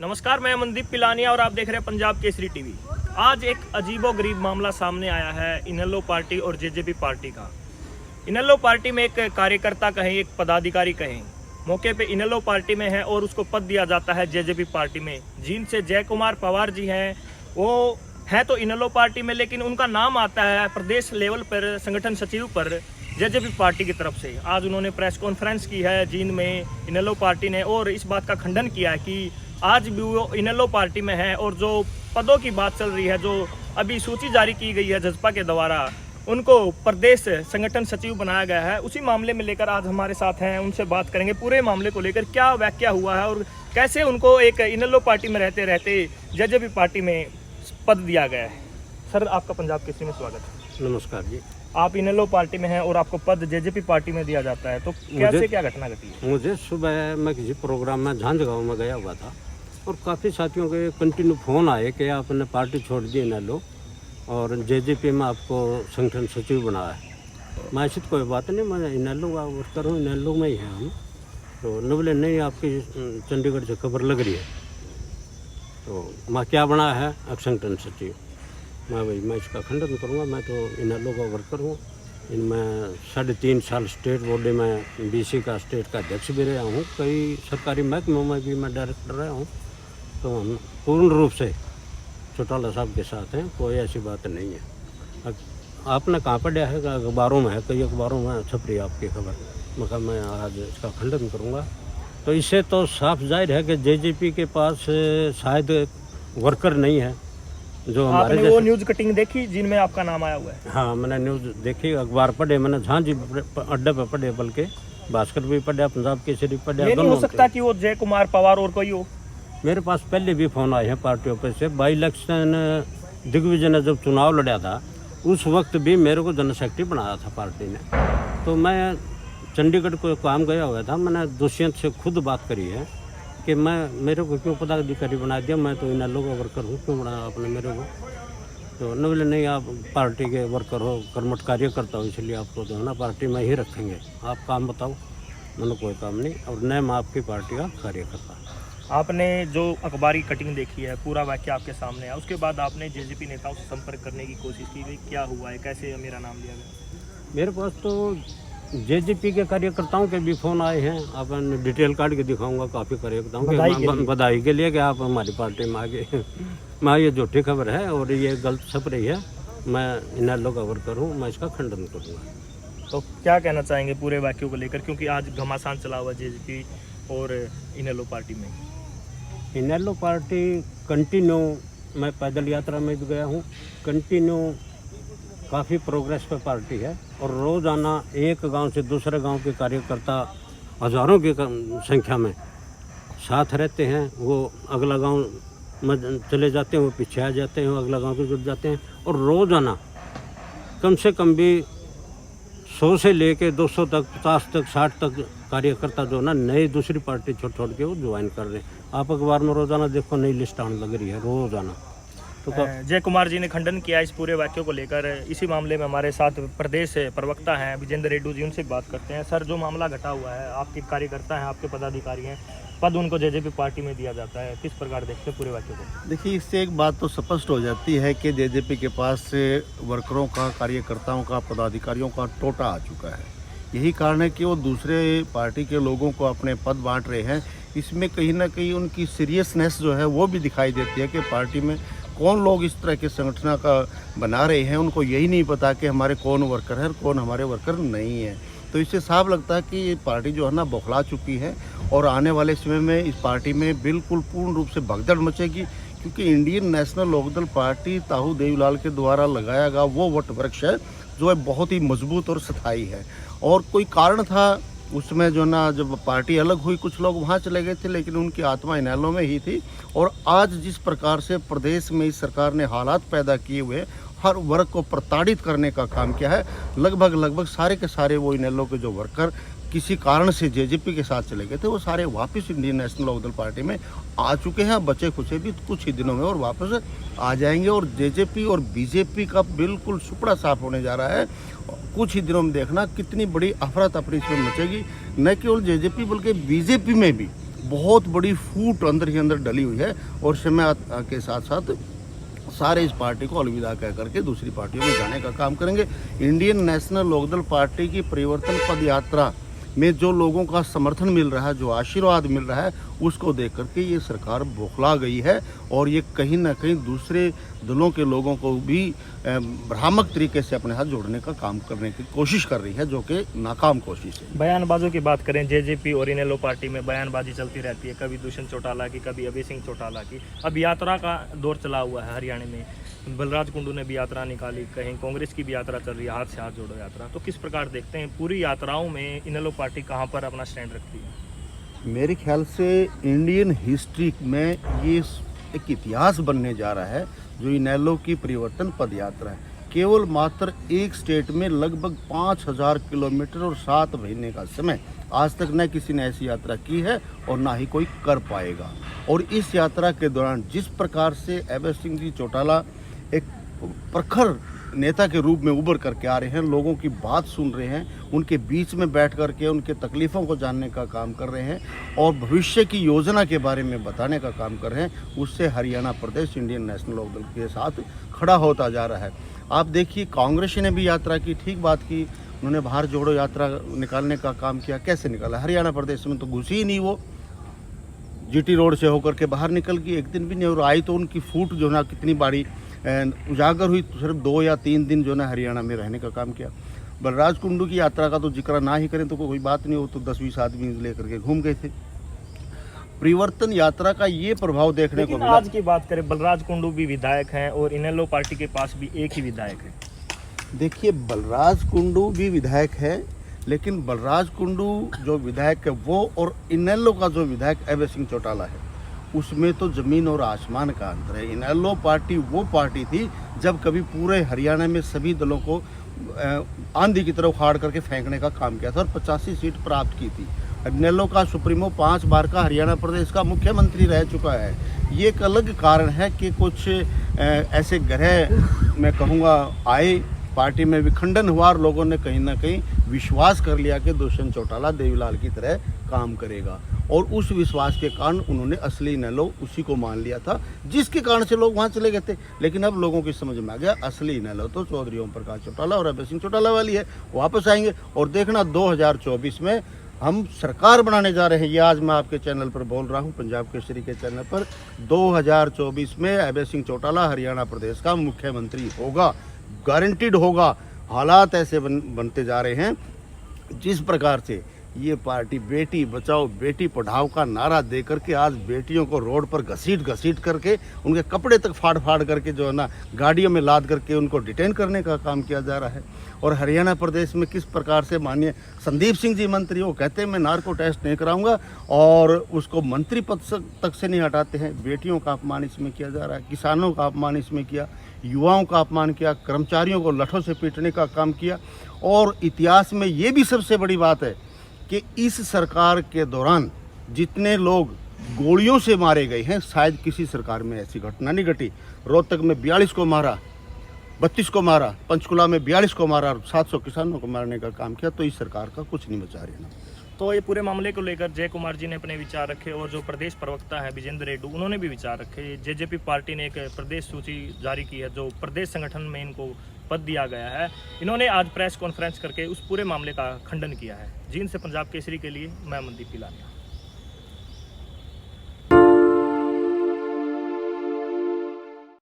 नमस्कार, मैं मनदीप पिलानिया और आप देख रहे हैं पंजाब केसरी टीवी। आज एक अजीबोगरीब मामला सामने आया है इनेलो पार्टी और जेजेपी पार्टी का। इनेलो पार्टी में एक कार्यकर्ता कहें, एक पदाधिकारी कहें, मौके पे इनेलो पार्टी में है और उसको पद दिया जाता है जेजेपी पार्टी में। जिनसे जय कुमार पवार जी हैं, वो है तो इनेलो पार्टी में, लेकिन उनका नाम आता है प्रदेश लेवल पर संगठन सचिव पर जेजेपी पार्टी की तरफ से। आज उन्होंने प्रेस कॉन्फ्रेंस की है जींद में इनेलो पार्टी ने, और इस बात का खंडन किया है कि आज भी वो इनेलो पार्टी में है और जो पदों की बात चल रही है, जो अभी सूची जारी की गई है जजपा के द्वारा, उनको प्रदेश संगठन सचिव बनाया गया है। उसी मामले में लेकर आज हमारे साथ हैं, उनसे बात करेंगे पूरे मामले को लेकर, क्या व्याख्या हुआ है और कैसे उनको एक इनेलो पार्टी में रहते रहते जेजेपी पार्टी में पद दिया गया है। सर, आपका पंजाब केसरी में स्वागत है। नमस्कार जी। आप इनेलो पार्टी में हैं और आपको पद जेजेपी पार्टी में दिया जाता है, तो कैसे क्या घटना घटी है? मुझे सुबह मैं किसी प्रोग्राम में झांझगांव में गया हुआ था और काफ़ी साथियों के कंटिन्यू फ़ोन आए कि आपने पार्टी छोड़ दी इनेलो और जेजेपी में आपको संगठन सचिव बनाया है। मैं ऐसी कोई बात नहीं, मैं इनेलो का वर्कर हूँ, इनेलो में ही है हम। तो न बोले नहीं, आपकी चंडीगढ़ से खबर लग रही है, तो मैं क्या बना है अब संगठन सचिव। मैं इसका खंडन करूँगा। मैं तो इनेलो का वर्कर हूँ। इनमें 3.5 साल स्टेट बॉडी में बीसी का स्टेट का अध्यक्ष भी रहा हूँ। कई सरकारी महकमों में भी मैं डायरेक्टर रहा हूँ। तो हम पूर्ण रूप से चौटाला साहब के साथ हैं, कोई ऐसी बात नहीं है। अब आपने कहाँ पढ़ा है? अखबारों में है, कई अखबारों में छप रही है आपकी खबर। मगर मैं आज इसका खंडन करूँगा। तो इससे तो साफ जाहिर है कि जेजेपी के पास शायद वर्कर नहीं है। जो आपने वो न्यूज़ कटिंग देखी जिनमें आपका नाम आया हुआ है? हाँ, मैंने न्यूज़ देखी, अखबार पढ़े, मैंने झांझी अड्डे पे पढ़े, बल्कि भास्कर भी पढ़ा, पंजाब केसरी पढ़ा। ये नहीं हो सकता कि वो जय कुमार पवार और कोई हो? मेरे पास पहले भी फ़ोन आए हैं पार्टी ऑफिस से। बाई इलेक्शन दिग्विजय ने जब चुनाव लड़ा था, उस वक्त भी मेरे को जनरल सेक्रेटरी बनाया था पार्टी ने। तो मैं चंडीगढ़ को काम गया हुआ था। मैंने दुष्यंत से खुद बात करी है कि मेरे को क्यों पदाधिकारी बना दिया, मैं तो इनेलो का वर्कर हूँ, क्यों बनाया आपने मेरे को? तो न बोले नहीं, आप पार्टी के वर्कर हो, कर्मठ कार्यकर्ता हो, इसलिए आपको जो है ना पार्टी में ही रखेंगे। आप काम बताओ। मैंने कोई काम नहीं, और न मैं आपकी पार्टी का कार्यकर्ता। आपने जो अखबारी कटिंग देखी है, पूरा वाक्य आपके सामने है, उसके बाद आपने जेजेपी नेताओं से संपर्क करने की कोशिश की गई, क्या हुआ है, कैसे मेरा नाम लिया गया? मेरे पास तो जेजेपी के कार्यकर्ताओं के भी फ़ोन आए हैं। आप डिटेल काट के दिखाऊंगा, काफ़ी कार्यकर्ताओं के बधाई के लिए कि आप हमारी पार्टी में आ गए। मैं ये झूठी खबर है और ये गलत छप रही है। मैं इनेलो का वर्कर हूँ, मैं इसका खंडन करूँगा। तो क्या कहना चाहेंगे पूरे वाक्यों को लेकर, क्योंकि आज घमासान चला हुआ जेजेपी और इनेलो पार्टी में? इनेलो पार्टी कंटिन्यू, मैं पैदल यात्रा में भी गया हूँ, कंटिन्यू काफ़ी प्रोग्रेस पे पार्टी है। और रोज़ाना एक गांव से दूसरे गांव के कार्यकर्ता हज़ारों की संख्या में साथ रहते हैं। वो अगला गांव में चले जाते हैं, वो पीछे आ जाते हैं, वो अगला गांव से जुड़ जाते हैं। और रोज़ाना कम से कम भी 100 से लेके 200 तक, 50 तक, 60 तक कार्यकर्ता जो ना नई दूसरी पार्टी छोड़ के वो ज्वाइन कर रहे हैं। आप अखबार में रोज़ाना देखो, नई लिस्ट आने लग रही है रोज़ाना। तो जय कुमार जी ने खंडन किया इस पूरे वाक्यों को लेकर। इसी मामले में हमारे साथ प्रदेश प्रवक्ता हैं विजेंद्र रेड्डी जी, उनसे बात करते हैं। सर, जो मामला घटा हुआ है, आपके कार्यकर्ता हैं, आपके पदाधिकारी हैं, पद उनको जेजेपी पार्टी में दिया जाता है, किस प्रकार देखते हैं पूरे वाक्यों को? देखिए, इससे एक बात तो स्पष्ट हो जाती है कि जेजेपी के पास वर्करों का, कार्यकर्ताओं का, पदाधिकारियों का टोटा आ चुका है। यही कारण है कि वो दूसरे पार्टी के लोगों को अपने पद बांट रहे हैं। इसमें कहीं ना कहीं उनकी सीरियसनेस जो है वो भी दिखाई देती है कि पार्टी में कौन लोग इस तरह के संगठन का बना रहे हैं। उनको यही नहीं पता कि हमारे कौन वर्कर है और कौन हमारे वर्कर नहीं है। तो इससे साफ लगता है कि ये पार्टी जो है ना बौखला चुकी है और आने वाले समय में इस पार्टी में बिल्कुल पूर्ण रूप से भगदड़ मचेगी, क्योंकि इंडियन नेशनल लोकदल पार्टी ताऊ देवीलाल के द्वारा लगाया गया वो वट वृक्ष है जो है बहुत ही मजबूत और स्थायी है। और कोई कारण था उसमें जो ना, जब पार्टी अलग हुई कुछ लोग वहाँ चले गए थे, लेकिन उनकी आत्मा इनेलो में ही थी। और आज जिस प्रकार से प्रदेश में इस सरकार ने हालात पैदा किए हुए, हर वर्ग को प्रताड़ित करने का काम किया है, लगभग सारे के सारे वो इनेलो के जो वर्कर किसी कारण से जेजेपी के साथ चले गए थे, वो सारे वापस इंडियन नेशनल लोकदल पार्टी में आ चुके हैं। बचे खुचे भी कुछ ही दिनों में और वापस आ जाएंगे। और जेजेपी और बीजेपी का बिल्कुल सुपड़ा साफ होने जा रहा है। कुछ ही दिनों में देखना कितनी बड़ी अफरा तफरी इसमें मचेगी। न केवल जेजेपी बल्कि बीजेपी में भी बहुत बड़ी फूट अंदर ही अंदर डली हुई है और समय के साथ साथ सारे इस पार्टी को अलविदा कह करके दूसरी पार्टियों में जाने का काम करेंगे। इंडियन नेशनल लोकदल पार्टी की परिवर्तन पद यात्रा में जो लोगों का समर्थन मिल रहा है, जो आशीर्वाद मिल रहा है, उसको देख करके ये सरकार बौखला गई है और ये कहीं ना कहीं दूसरे दलों के लोगों को भी भ्रामक तरीके से अपने साथ जोड़ने का काम करने की कोशिश कर रही है, जो कि नाकाम कोशिश है। बयानबाजों की बात करें, जेजेपी और इनेलो पार्टी में बयानबाजी चलती रहती है, कभी दुष्यंत चौटाला की, कभी अभय सिंह चौटाला की। अब यात्रा का दौर चला हुआ है हरियाणा में, बलराज कुंडू ने भी यात्रा निकाली, कहीं कांग्रेस की भी यात्रा चल रही है, हाथ से हाथ जोड़ो यात्रा। तो किस प्रकार देखते हैं पूरी यात्राओं में इनेलो पार्टी कहाँ पर अपना स्टैंड रखती है? मेरे ख्याल से इंडियन हिस्ट्री में ये एक इतिहास बनने जा रहा है, जो इनेलो की परिवर्तन पद यात्रा है। केवल मात्र एक स्टेट में लगभग 5000 किलोमीटर और 7 महीने का समय, आज तक न किसी ने ऐसी यात्रा की है और ना ही कोई कर पाएगा। और इस यात्रा के दौरान जिस प्रकार से अभय सिंह जी चौटाला एक प्रखर नेता के रूप में उभर करके आ रहे हैं, लोगों की बात सुन रहे हैं, उनके बीच में बैठ करके उनके तकलीफ़ों को जानने का काम कर रहे हैं और भविष्य की योजना के बारे में बताने का काम कर रहे हैं, उससे हरियाणा प्रदेश इंडियन नेशनल लोकदल के साथ खड़ा होता जा रहा है। आप देखिए, कांग्रेस ने भी यात्रा की, ठीक बात की, उन्होंने बाहर जोड़ो यात्रा निकालने का काम किया। कैसे निकाला? हरियाणा प्रदेश में तो घुसी ही नहीं, वो जीटी रोड से होकर के बाहर निकल गई, एक दिन भी नहीं। और आई तो उनकी फूट जो ना कितनी बड़ी उजागर हुई, तो सिर्फ 2 या 3 दिन जो ना हरियाणा में रहने का काम किया। बलराज कुंडू की यात्रा का तो जिक्र ना ही करें तो कोई बात नहीं हो, तो 10-20 आदमी लेकर के घूम गए थे। परिवर्तन यात्रा का ये प्रभाव देखने को मिला। आज की बात करें, बलराज कुंडू भी विधायक हैं और इनेलो पार्टी के पास भी एक ही विधायक है। देखिए, बलराज कुंडू भी विधायक है, लेकिन बलराज कुंडू जो विधायक है वो और इनेलो का जो विधायक अभय सिंह चौटाला है, उसमें तो ज़मीन और आसमान का अंतर है। इनेलो पार्टी वो पार्टी थी जब कभी पूरे हरियाणा में सभी दलों को आंधी की तरह उखाड़ करके फेंकने का काम किया था और 85 सीट प्राप्त की थी। इनेलो का सुप्रीमो 5 बार का हरियाणा प्रदेश का मुख्यमंत्री रह चुका है। ये एक अलग कारण है कि कुछ ऐसे ग्रह मैं कहूँगा आए, पार्टी में विखंडन हुआ और लोगों ने कहीं ना कहीं विश्वास कर लिया कि दुष्यंत चौटाला देवीलाल की तरह काम करेगा, और उस विश्वास के कारण उन्होंने असली इनेलो उसी को मान लिया था, जिसके कारण से लोग वहाँ चले गए थे। लेकिन अब लोगों की समझ में आ गया असली इनेलो तो चौधरी ओम प्रकाश चौटाला और अभय सिंह चौटाला वाली है। वापस आएंगे और देखना 2024 में हम सरकार बनाने जा रहे हैं। ये आज मैं आपके चैनल पर बोल रहा हूँ, पंजाब केसरी के चैनल पर। 2024 में अभय सिंह चौटाला हरियाणा प्रदेश का मुख्यमंत्री होगा, गारंटीड होगा। हालात ऐसे बनते जा रहे हैं, जिस प्रकार से ये पार्टी बेटी बचाओ बेटी पढ़ाओ का नारा दे करके आज बेटियों को रोड पर घसीट करके उनके कपड़े तक फाड़ करके जो है ना गाड़ियों में लाद करके उनको डिटेन करने का काम किया जा रहा है। और हरियाणा प्रदेश में किस प्रकार से माननीय संदीप सिंह जी मंत्री, वो कहते हैं मैं नार्को टेस्ट नहीं कराऊंगा और उसको मंत्री पद तक से नहीं हटाते हैं। बेटियों का अपमान इसमें किया जा रहा है, किसानों का अपमान इसमें किया, युवाओं का अपमान किया, कर्मचारियों को लठों से पीटने का काम किया। और इतिहास में ये भी सबसे बड़ी बात है कि इस सरकार के दौरान जितने लोग गोलियों से मारे गए हैं, शायद किसी सरकार में ऐसी घटना नहीं घटी। रोहतक में 42 को मारा, 32 को मारा, पंचकुला में 42 को मारा और 700 किसानों को मारने का काम किया। तो इस सरकार का कुछ नहीं बचा रही ना। तो ये पूरे मामले को लेकर जय कुमार जी ने अपने विचार रखे और जो प्रदेश प्रवक्ता है विजेंद्र रेड्डी, उन्होंने भी विचार रखे। जेजेपी पार्टी ने एक प्रदेश सूची जारी की है, जो प्रदेश संगठन में इनको पद दिया गया है। इन्होंने आज प्रेस कॉन्फ्रेंस करके उस पूरे मामले का खंडन किया है। जींद से पंजाब केसरी के लिए मैं मनदीप पिलानिया।